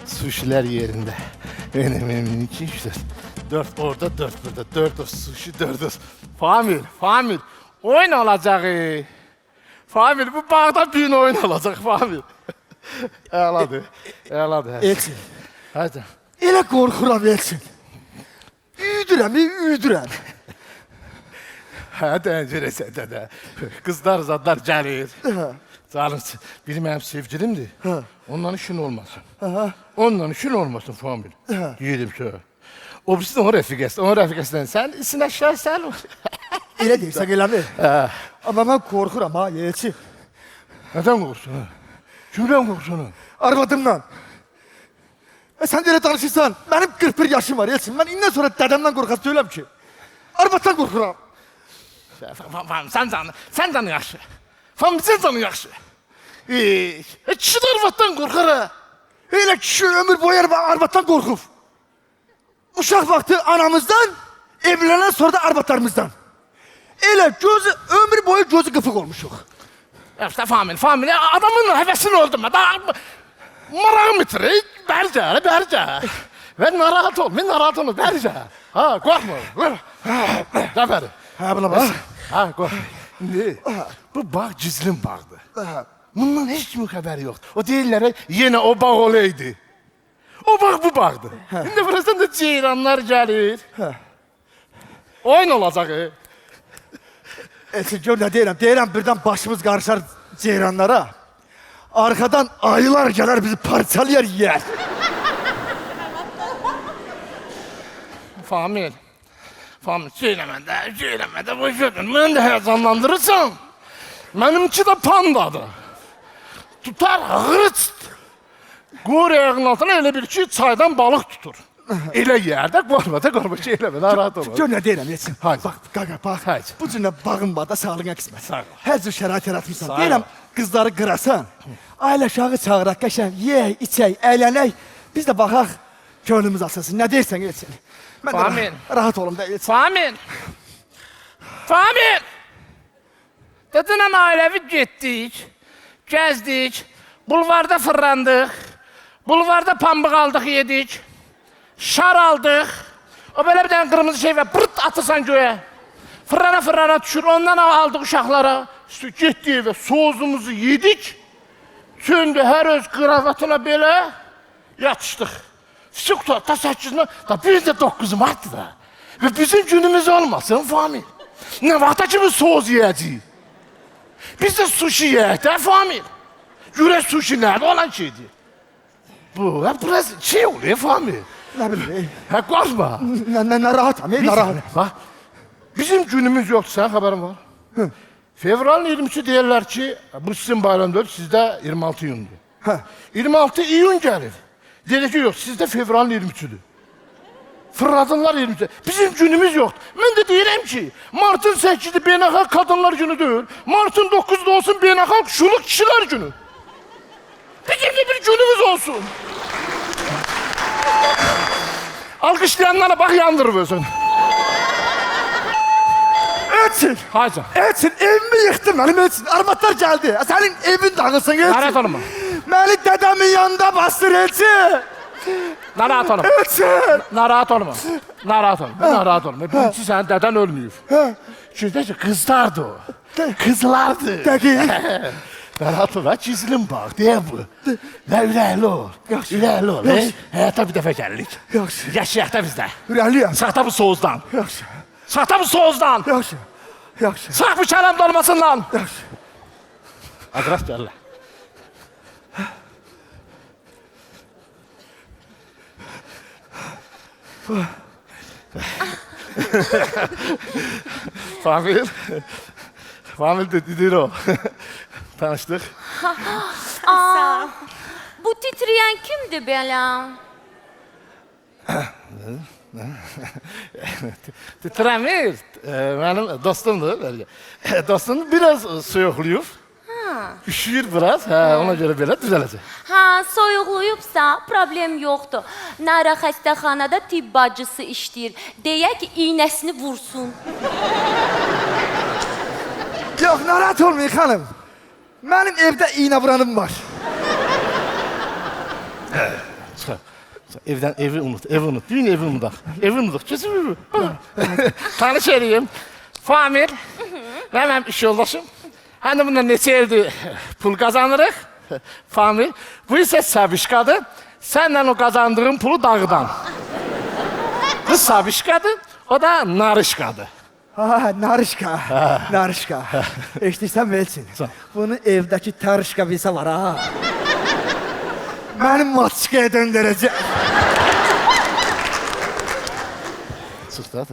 Suşiler yerinde. Benim 2, 3, 4. 4 orada, 4 burada. 4 o sushi, 4 o... Famil. Oyun olacak. Famil, bu bağda büyün oyun olacak Famil. Ağladı. Elçin. Hadi. Elə qorxuram Elçin. Üydürəm. Hə, dəncərəsə də. Qızlar, zadlar gəlir. Canım, biri mənim sevgilimdir. Ondan işin olmasın. Ondan işin olmasın Famil. Deyirim ki, o birisi də onun rəfiqəsi. Onun rəfiqəsindən sən sinəşərsən. Elə deyirsən, eləmi? Amma mən qorxuram ha, Elçin. Nədən qorxsun? Kimdən qorxsun? Arvadımdan. Sən də elə danışırsan, mənim 41 yaşım var Elçin. Mən indən sonra dədəmdən qorxaq deyiləm ki. Arvaddan qorxuram. Sən canı yaxşı. Familcən canı yaxşı. Kişi də arvaddan qorxar ha. Elə kişi ömür boyu arvaddan qorxub. Uşaq vaxtı anamızdan, evlənən sonra da arvadlarımızdan. Elə gözü, ömür boyu gözü qıfıq olmuşuq. İşte Famil, adamın həvəsini öldüm. Marağım bitirir, bərcə. Və narahat olma, bərcə. Ha, qorxma. Qəbəri. Hə, buna bax. Ha, qorxma. İndi, bu bağ gizlin bağdır. Bundan heç kimin xəbəri yoxdur. O deyirlər, yenə o bağ olaydı. O bağ bu bağdır. İndi burasından da ceyranlar gəlir. Oyun olacaq. Elçin, gör nə deyirəm. Deyirəm, birdən başımız qarışar ceyranlara. Arkadan ayılar gələr, bizi parçalayar, yer. Famil, söyləmədə, bu gözün. Mən də həyecanlandırırsan. Mənimki də pandadır. Tutar, hırıç. Qoyur ayağının altına elə bir ki, çaydan balıq tutur. Elə yerdə, qorma ki, eləmə, narahat olma. Gör nə deyirəm, Elçin. Haydi. Bax, qaqa, bax. Haydi. Bu cürlə bağın var da sağlığına qismət. Sağ ol. Hər cür şərait yaratmışsan. Sağ ol. Deyirəm, qızları qırasan, ailə aşağı çağıraq, qəşəm, yeyək, içək, əylənək. Biz də baxaq, könlümüz asılsın. Nə deyirsən, Elçin? Mən də Famil. rahat olum da, Elçin. Famil! Dedinən ailəvi getdik, gəzdik, bulvarda fırlandıq, bulvarda pambıq aldıq, yedik, şar aldıq, o belə bir dənə qırmızı şey və pırt atırsan göyə. Fırlana düşür, ondan aldıq uşaqlara, getdik evə, sozumuzu yedik, söndü hər öz qıravatına belə, yatışdıq. Sıqda, ta 8-nə, ta bir də 9 martdır da. Və bizim günümüz olmasın, Famil. Nə vaxta kimi soz yiyəcəyik? Biz də sushi yiyək də, Famil. Görək sushi nədə olan şeydir? Bu, biraz şey oluyor, Famil. Nə bilim, Hə, qorxma. nə rahatam, narahat. Bax, bizim günümüz yoxdur, sənin xəbərin var. Fevralın 23-ü deyirlər ki, bu sizin bayramdır, sizdə 26 iyundur. 26 iyun gəlir. Deyir ki, yox, sizdə fevralın 23-üdür. Fırladınlar 23-ü. Bizim günümüz yoxdur. Mən də deyirəm ki, martın 8-i beynəlxalq kadınlar günü deyil. Martın 9-da olsun beynəlxalq şuluq kişilər günü. Bizim de bir günümüz olsun. Alkışlayanlara bak yandırır özün. Elçin, Haycan. Elçin, evimi yıxdın mənim Elçin. Arvadlar gəldi. Sənin evin dağılsın, Elçin. Narahat olma. Məni dədəmin yanında bastır, Elçin. Narahat olma. Elçin. Narahat olma. Narahat olma. Birincisi sənin dədən ölməyib. Çünki qızlardı o. Kızlardı. Dəqiq. Narahat olma. Gizlin bax, deyə bu. Və ürəkli ol. Ürəkli ol. Həyata bir dəfə gəlirik. Yaxşı. Yaşayaq da bizdə. Ürəkliyəm. Saxta bu soğuzdan. Yaxşı. Saxta bu soğuzdan. Yaxşı. Sağ bu kələm dolmasından. Yaxşı. Adres gəlirlər. Famil dedidir o. Tanışdıq. Bu titrəyən kimdir belə? Titrəmir. Mənim dostumdur. Dostum biraz soyuqluyub. Üşüyür biraz, ona görə belə düzələcək. Soyuqluyubsa problem yoxdur. Nara xəstəxanada tibb bacısı işləyir. Deyək ki, iynəsini vursun. Yox, narahat olmayın xanım. Mənim evdə iynə vuranım var. Çıx. Evdən evi unut, evi unut. Düyün evi unudaq. Evi unudaq. Kesin. Tanış edeyim. Famil. Və mənim iş yoldaşım. Həm də bundan neçə evdir pul qazanırıq. Famil. Bu isə Sabişkadır. Sənlə o qazandığın pulu dağıdan. Bu Sabişkadır. O da Narışkadır. Ha, narışka. Narışka. Eşitirsən Velçin? Bunu evdəki tarışka bilsə var ha. Mənim maçkaya döndürəcək. Çıx da.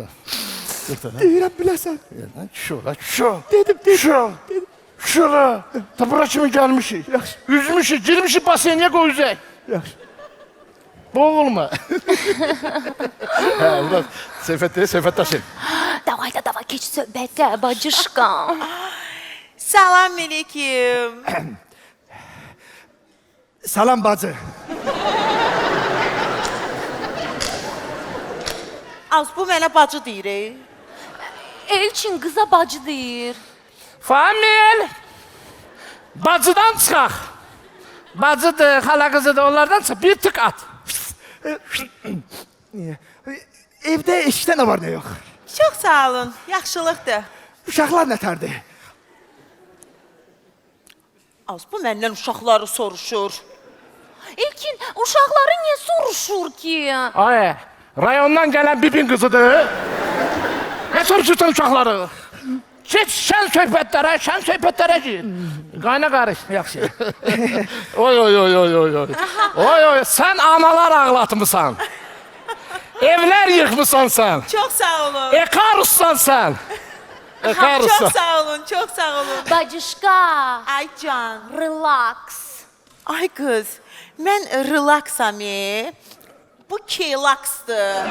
Çıx da. Deyirəm biləsən. Şura, şura. Dedim. Şura. Da bura kimi gəlmişik. Yaxşı. Üzmüşük, girmişik baseniyə qoyacaq. Yaxşı. Boğulma. Hə, burada Seyfət daşıyın. Davay da davay keç söhbətə bacışqa. Salam aleyküm. Salam bacı. Az bu mənə bacı deyir. Elçin qıza bacı deyir. Famil. Bacıdan çıxaq. Bacıdır, xala qızıdır, onlardan çıx. Bir tık at. Niyə? Evdə eşikdə nə var nə yox? Çox sağ olun, yaxşılıqdır. Uşaqlar nətərdir? Az bu məndən uşaqları soruşur. İlkin uşaqları niyə soruşur ki? Ay, rayondan gələn bibin qızıdır. Nə soruşursan uşaqları? Geç şən söhbətlərə gir. Qayna qarış, yaxşı. Oy. Oy, sən analar ağlatmısan. Evlər yıxmısan sən. Çox sağ olun. Ekarussan sən. Çox sağ olun, çox sağ olun. Bacışqa, Ay can. relax. Ay qız, mən relaxam. Bu kelaksdır.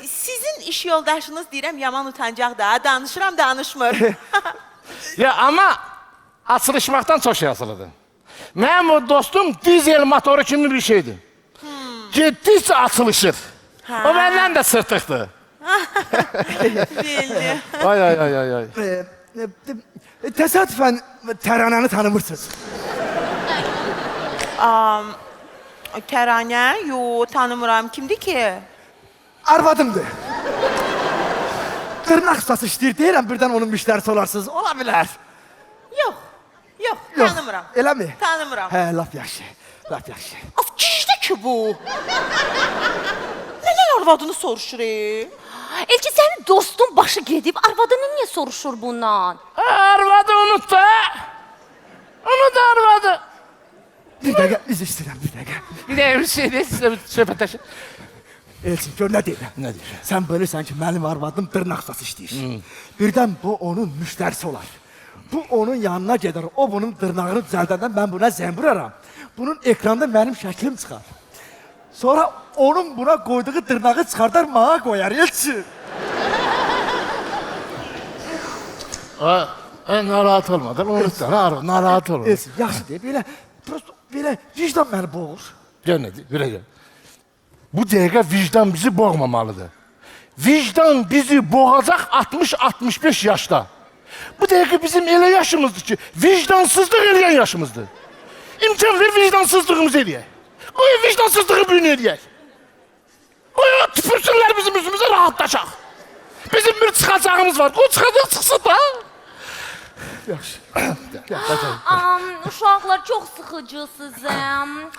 Sizin iş yoldaşınız deyirəm yaman utancaq da, danışmır. Ya ama açılışmaqdan çox yazılıdır. Mənim o dostum dizel motoru kimi bir şeydir. Getdikcə açılışır. O məndən də sırtıqdır. Belli. Ay. Təsadüfən təranəni tanımırsınız. Təranə? Yo, tanımıram. Kimdir ki? Arvadımdır. Tırnaq ustası işləyir, deyirəm birdən onun müştərisi olarsınız. Ola bilər. Yox, tanımıram. Eləmi? Tanımıram. Hə, lap yaxşı. Az kişidir ki bu. Nələr arvadını soruşur? Elçin sənin dostun başı gedib, arvadını niyə soruşur bundan? Arvadı unut da. Unut arvadı. Bir dəqiqə, biz istəyirəm, bir dəqiqə. Bir də bir şeydir, sizə bir söhbətləşin. Elçin, gör nə deyirəm? Nə deyirəm? Sən bilirsən ki, mənim arvadım dırnaq ustası işləyir. Birdən bu onun müştərisi olar. Bu onun yanına gedər, o bunun dırnağını düzəldəndən mən buna zəng vuraram. Bunun ekranda mənim şəklim çıxar. Sonra onun buna qoyduğu dırnağı çıxardar, mağa qoyar, Elçin. Narahat olma, unut da, narahat olma. Elçin, yaxşı deyib, belə vicdan məni boğur. Gel ne diyor, gel. Bu dəqiqə vicdan bizi boğmamalıdır. Vicdan bizi boğacaq 60-65 yaşda. Bu dəqiqə bizim elə yaşımızdır ki, vicdansızlıq eləyən yaşımızdır. İmkan ver vicdansızlığımızı eləyək. Qoy vicdansızlığı büyünü eləyək. Qoy tüpürsünlər bizim üzümüzə rahatlaşaq. Bizim bir çıxacağımız var, qoy çıxacaq çıxsın da. Yaxşı. Uşaqlar çox sıxıcısınız.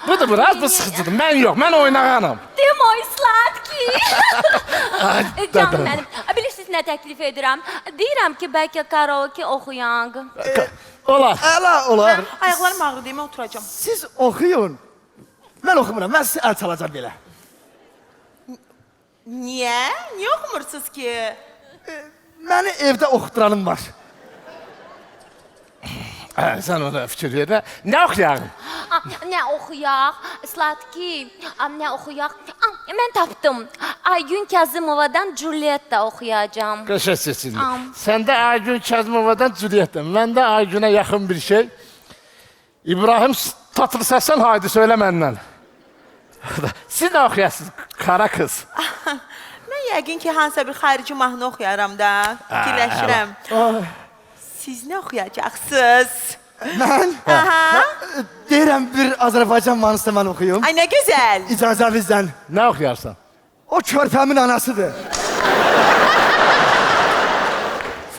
Bu da biraz bu sıxıcıdır, mən yox, mən oynağanam. Demoy sladki. Canım da. mənim. Bilirsiniz nə təklif edirəm? Deyirəm ki, bəlkə karaoke oxuyaq. Olar. Əla olar. Ayaqlarım ağrı demə oturacam. Siz oxuyun. Mən oxumuram, mən sizi əl çalacam belə. Niyə? Niyə oxumursunuz ki? Məni evdə oxuduranım var. Sən ona fikir ver də. Nə oxuyaq? Nə oxuyaq? Sladki, nə oxuyaq? Mən tapdım. Aygün Kazımovadan Julietta oxuyacağam. Qəşəng seçildi. Səndə Aygün Kazımovadan Julietta, məndə Aygünə yaxın bir şey. İbrahim Tatlıses haydi söyle məndən. Siz nə oxuyasınız, kara qız? Mən yəqin ki, hansısa bir xarici mahnı oxuyaram da. Fikirləşirəm. Siz nə oxuyacaqsınız? Mən Aha. deyirəm bir Azərbaycan mahnısı mən oxuyum. Ay, nə gözəl. İcazənizlə. Ne okuyorsun? O körpəmin anasıdır.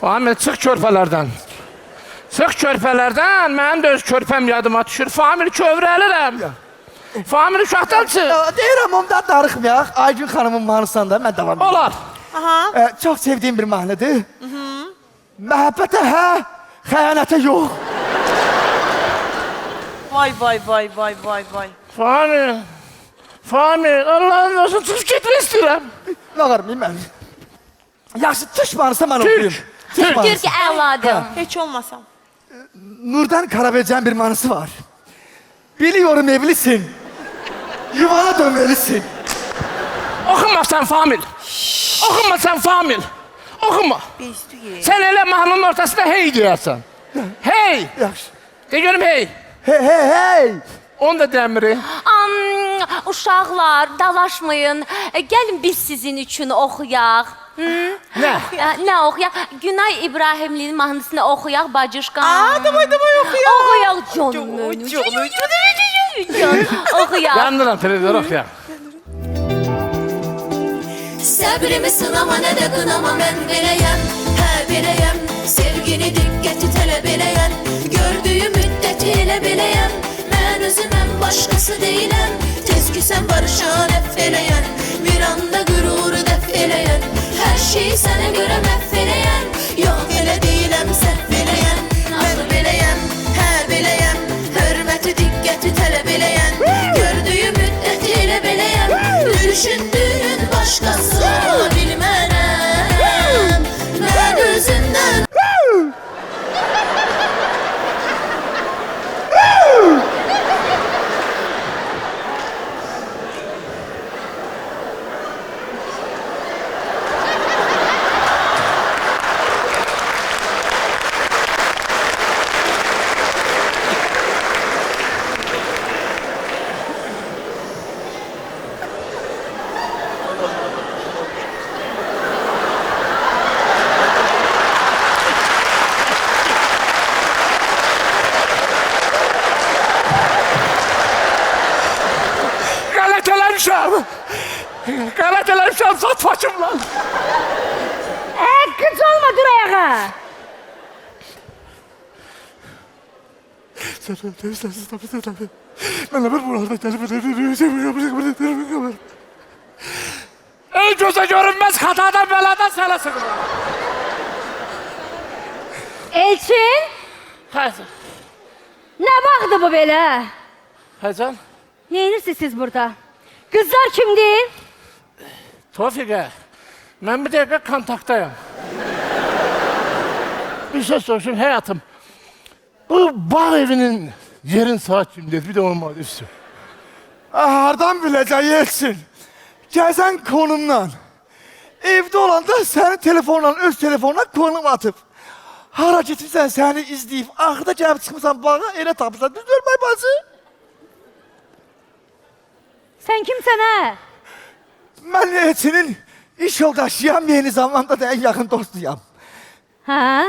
Famil çık körpelerden. Çık körpelerden. Benim de öz körpem yadıma düşür. Famil kövrəlirəm. Famil uşaqdan çık. Deyirəm ondan darıxmayaq. Aygün xanımın mahnısından da mən davam edirəm. Olar. Aha. Çox sevdiyim bir mahnıdır. Məhəbbətə hə, xəyanətə yox. Vay vay vay vay vay vay. Famil. Famil. Allah'ın olsun çıkıp gitmek istiyorum. Nə qarmayım mən? Yaxşı, Türk mahnısı mən oxuyum. Türk Türk əladır. Heç olmasam. Nurdan Karabelcan bir mahnısı var. Biliyorum evlisin. Yuvana dönmelisin. Okuma sen Famil. Okuma sen Famil. Okuma. Beystüye. Sen öyle mahnının ortasında hey diyorsun. Hey. Yaxşı. De görüm hey. Hey hey hey. Onu da demiri. Uşaqlar, dalaşmayın. Gəlin biz sizin üçün oxuyaq. Ne? Nə oxuyaq? Günay İbrahimlinin mahnısını oxuyaq bacışqam. Davay oxuyaq. Oxuyaq canım mənim. Can, oxuyaq. Yandıran televizyon okuyaq. Səbrimi sınama, nə də qınama, mən beləyəm, hə beləyəm. Sevgini diqqəti tələb eləyən, gördüyü müddəti elə beləyəm. Mən özüməm, başqası deyiləm, tez küsən barışan əff eləyən, bir anda qüruru dəf eləyən, hər şeyi sənə görə məhv eləyən. Yox, elə deyiləm, səhv eləyən, mən beləyəm, hə beləyəm. Hörməti diqqəti tələb eləyən, gördüyü müddəti elə beləyəm. Düşündüyün başqası bilmərəm, mən özündən. Galetelemişim. Galetelemişim sat başım lan. Kız olma, dur ayağa. Ey göze görünmez hatadan beladan sana sıkılır. Elçin, Hayır. nə vaxtdır bu belə? Hacan. Neyinirsiniz siz burada? Kızlar kimdir? Tofika. Ben bir dakika kontaktayım. Bir şey sorayım hayatım. Bu bağ evinin yerin saat kimdir? Bir de olmadı üstü. Hardan biləcəksin? Gəzən konumdan. Evdə olanda sənin telefonla, öz telefonuna konum atıb. Hara getirsən səni izləyib, axırda gəlib çıxmısan bağa, elə tapırsan. Düzdür, bəy bacı? Sen kimsen ha? Mən Elçinin iş yoldaşıyam, yeni zamanda da en yakın dostuyam. Ha?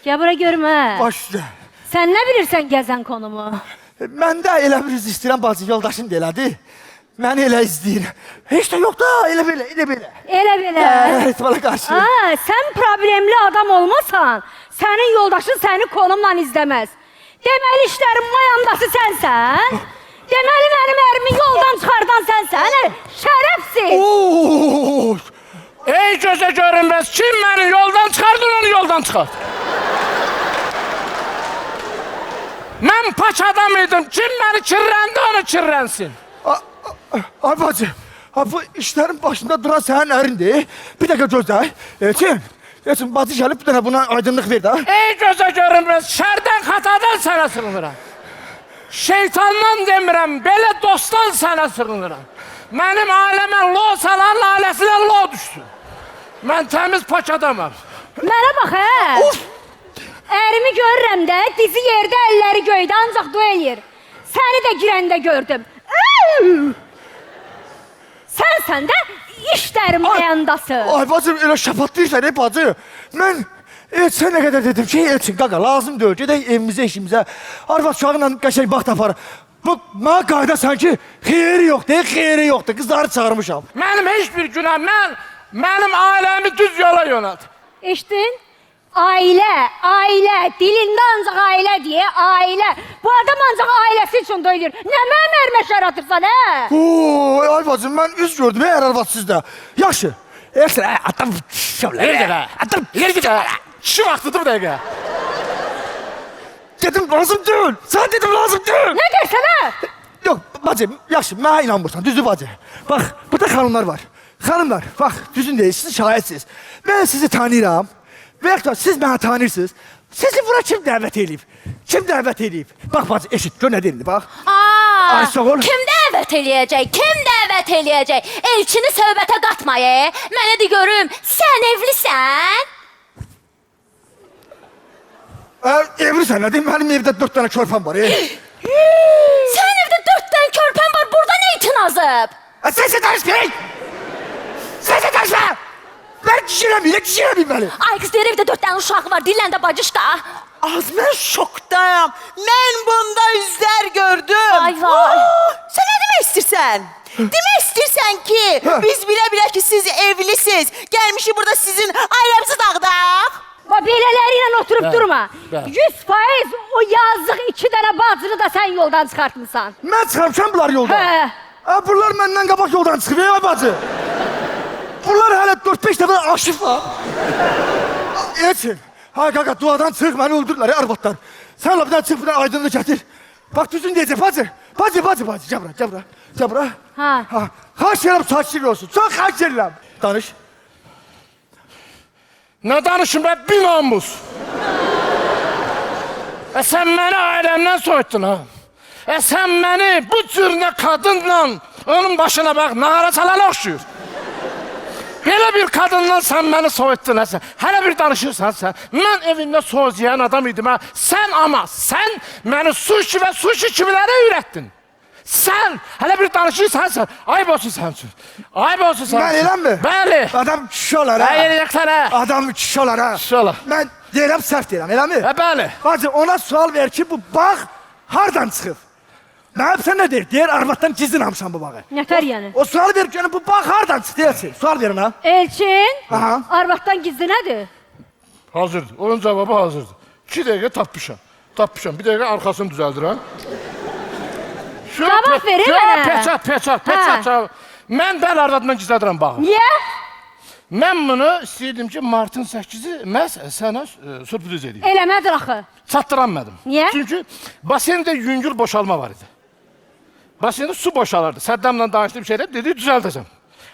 Gel bura görme. Baş üstə. Sen ne bilirsen gezen konumu? Mən də elə bir üz istəyirəm, bacı yoldaşım da elədi. Məni elə izləyin. Heç də yox da, elə belə, elə belə. Ele bile. Etmala qarşı. Ha, sen problemli adam olmasan, senin yoldaşın seni konumla izlemez. Demeli işlerin mayandası sensen. Demeli benim erimi yoldan çıkardan sensen. Şerefsiz. Oo! Ey göze görünmez kim beni yoldan çıkardın onu yoldan çıkart. Ben paç adamıydım. Kim beni kirrendi onu kirrensin. Ay bacı, bu işlərin başında duran sənin ərindir. Bir dəqiqə gözlə. Elçin, bacı gəlib bir dənə buna aydınlıq ver də. Ey göze görünmez şerden hatadan sana sığınırım. Şeytandan demirəm, belə dostdan sana sığınırım. Benim aleme lo salan lalesine lo düştü. Ben temiz paç adamım. Mənə bax hə. Ərimi görürəm də, dizi yerdə, əlləri göydə, ancaq duel yer. Səni də girəndə gördüm. Sən də işlərim ayandası. Ay bacım, elə şapatlayırsan bacı. Mən Elçinə nə qədər dedim ki, Elçin, qaqa, lazım deyil. Gedək evimizə, işimizə. Arvad uşağıyla qəşəng vaxt tapar. Bu, mənə qayda sanki xeyri yoxdur, xeyri yoxdur. Qızları çağırmışam. Mənim heç bir günah, mənim ailəmi düz yola yönət. Eşitdin? Ailə. Dilində ancaq ailə deyə, ailə. Bu adam ancaq ailəsi üçün doyulur. Nə mənim ərimə şər atırsan, hə? Oo, ay bacım, mən üz gördüm, arvad sizdə. Yaxşı. Elçin, adam şöyle. Yer gələ. Adam, Yer gələ. Kişi vaxtıdır bir dəqiqə. dedim lazım deyil. Sən dedim lazım deyil. Nə deyirsən, hə? Yox, bacım, yaxşı, mənə inanmırsan, düzdür bacı. Bax, burada xanımlar var. Xanımlar, bax, düzün deyil, siz şahitsiniz. Mən sizi tanıyıram. Və yaxud da siz mənə tanıyırsınız. Sizi bura kim dəvət edib? Kim dəvət edib? Bax, bacı, eşit, gör nə deyildi, bax. Ay, sağ ol. Kim dəvət eləyəcək? Kim dəvət eləyəcək? Elçini söhbətə qatma, Mənə de görüm, sən evlisən? Evlisən, nə deyim, mənim evdə 4 dənə körpəm var. Sən evdə 4 dənə körpən var, burada nə itin azıb? Sənsə danışmayın! Sənsə danışma! Mən kişirəmiyim məni. Ay qız, deyir evdə 4 dənə uşağı var, dilləndə bacışqa. Az mən şokdayam. Mən bunda üzlər gördüm. Ay vay. Sən nə demək istəyirsən? Demək istəyirsən ki, biz bilə-bilə ki, siz evlisiniz. Gəlmişik burada sizin ailəmizi dağıdaq. Bax, belələri ilə oturub durma. bəli. 100% o yazıq 2 dənə bacını da sən yoldan çıxartmısan. Mən çıxarmışam bunlar yoldan. Hə. Bunlar məndən qabaq yoldan çıxıb, ay bacı. Bunlar hələ 4-5 dəfə aşıb var. Elçin, hay qaqa, duadan çıx, məni öldürürlər, arvadlar. Sən la bir dənə çıx, bir dənə aydınlığı gətir. Bax, düzün deyəcək, bacı. Bacı, gəl bura. Ha. Xaç edirəm, saçlı olsun. Çox xaç edirəm. Danış. Nə danışım ben bir namus. Sen beni ailemden soyuttun ha. Sen beni bu cür kadınla onun başına bak nağara çalana okşuyor. Belə bir kadınla sen beni soyuttun ha sen. Hele bir danışırsan sen. Ben evimde söz yiyen adam idim ha. Sen beni sushi ve sushi çivilere ürettin. Sen hele bir danışırsan sen. Ayıp olsun sen için. Ayıp olsun sen Mən için. eləm mi? Bəli. Adam kişi olar, ha. Ayıracaksan ha. Adam kişi olar, ha. Kişi olar. Mən deyirəm, səhv deyirəm, eləmi? Bəli. Bacı, ona sual ver ki, bu bağ hardan çıxıb? Nə yapsan nə deyir? Deyir, arvaddan gizlin almışam bu bağı. Nətər yəni? O sual ver ki, bu bağ hardan çıxdı deyirsin? Sual verin, ha. Elçin, Aha. arvaddan gizli nədir? Hazırdır. Onun cevabı hazırdır. 2 dəqiqə tapmışam. Bir dəqiqə arkasını düzəldirəm. Cavab verin mənə. Peçat Hə. cavab. Mən bəli arvadımdan gizlədirəm bağı. Niyə? Mən bunu istəyirdim ki, martın 8-i məhz sənə sürpriz edeyim. Eləmədir axı. Çatdıranmadım. Niyə? Çünki baseyndə yüngül boşalma var idi. Baseyndə su boşalırdı. Səddamla danışdığım şeylər dedi düzəldəcəm.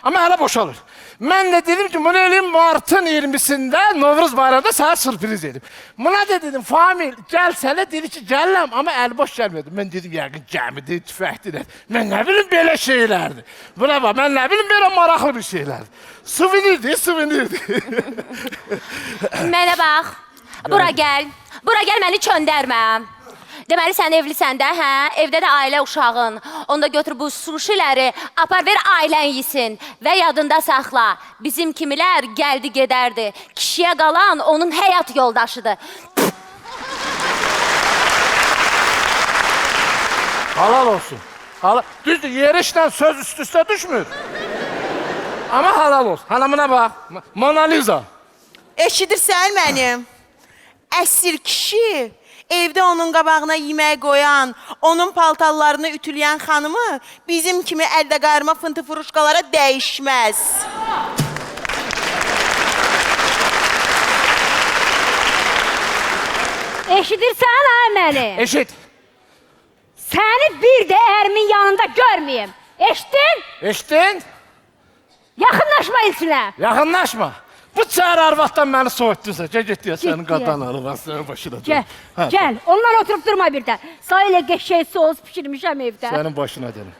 Amma hələ boşalır. Mən də dedim ki, bunu eləyim martın 20-sində Novruz bayramında sənə sürpriz edeyim. Buna da dedim, Famil, gəlsənə dedi ki, gələm, amma əli boş gəlmədim. Mən dedim, yəqin gəmidir, tüfəkdir. Mən nə bilim belə şeylərdir. Buna bax, mən nə bilim belə maraqlı bir şeylərdir. Suvenirdir. Mənə bax, bura gəl. Bura gəl, məni çöndərmə. Deməli, sən evlisən də, hə? Evdə də ailə uşağın. Onda götür bu suşiləri, apar ver ailən yesin. Və yadında saxla, bizim kimilər gəldi gedərdi. Kişiyə qalan onun həyat yoldaşıdır. Halal olsun. Düzdür, yerişlə söz üst-üstə düşmür. Amma halal olsun. Hanımına bax, Mona Lisa. Eşidirsən mənim? Əsir kişi evdə onun qabağına yemək qoyan, onun paltarlarını ütüləyən xanımı bizim kimi əldə qarma fıntı furuşkalara dəyişməz. Eşidirsən ay məni? Eşit. Səni bir də ərimin yanında görməyim. Eşitdin? Eşitdin? Yaxınlaşma Elçinə. Yaxınlaşma. Bu çağır arvaddan məni soğutdursa, get deyə sənin Get qadan alır, sənin başına. Gəl, Hə, gəl. Ondan oturub durma bir də. Sağ ilə qəşəng soğuz pişirmişəm evdə. Sənin başına dedim.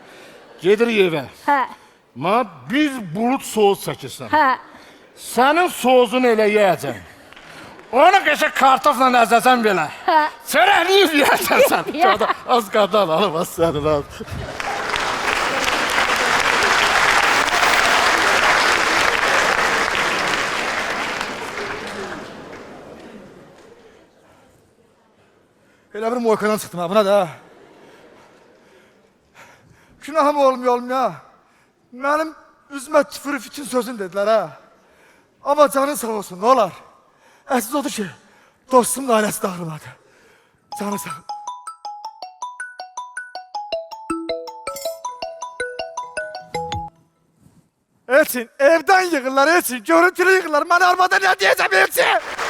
Gedirik evə. Hə, Ma bir bulut soğuz çəkirsən. hə. Sənin soğuzunu elə yeyəcəm. Onu qəşək kartofla əzəcəm belə. Hə. Çörəkliyib yeyəcəm sən. Ya. Az qadan alım, az sənin az. stoykadan çıxdım ha, buna da. Günahım olmuyor. Mənim üzümə tüfürüf üçün sözün dedilər ha. Amma canın sağ olsun, ne olar? Əsas odur ki, dostumun ailəsi dağılmadı. Canı sağ ol. Elçin, evdən yığırlar Elçin, görüntülü yığırlar. Mən armada nə deyəcəm Elçin?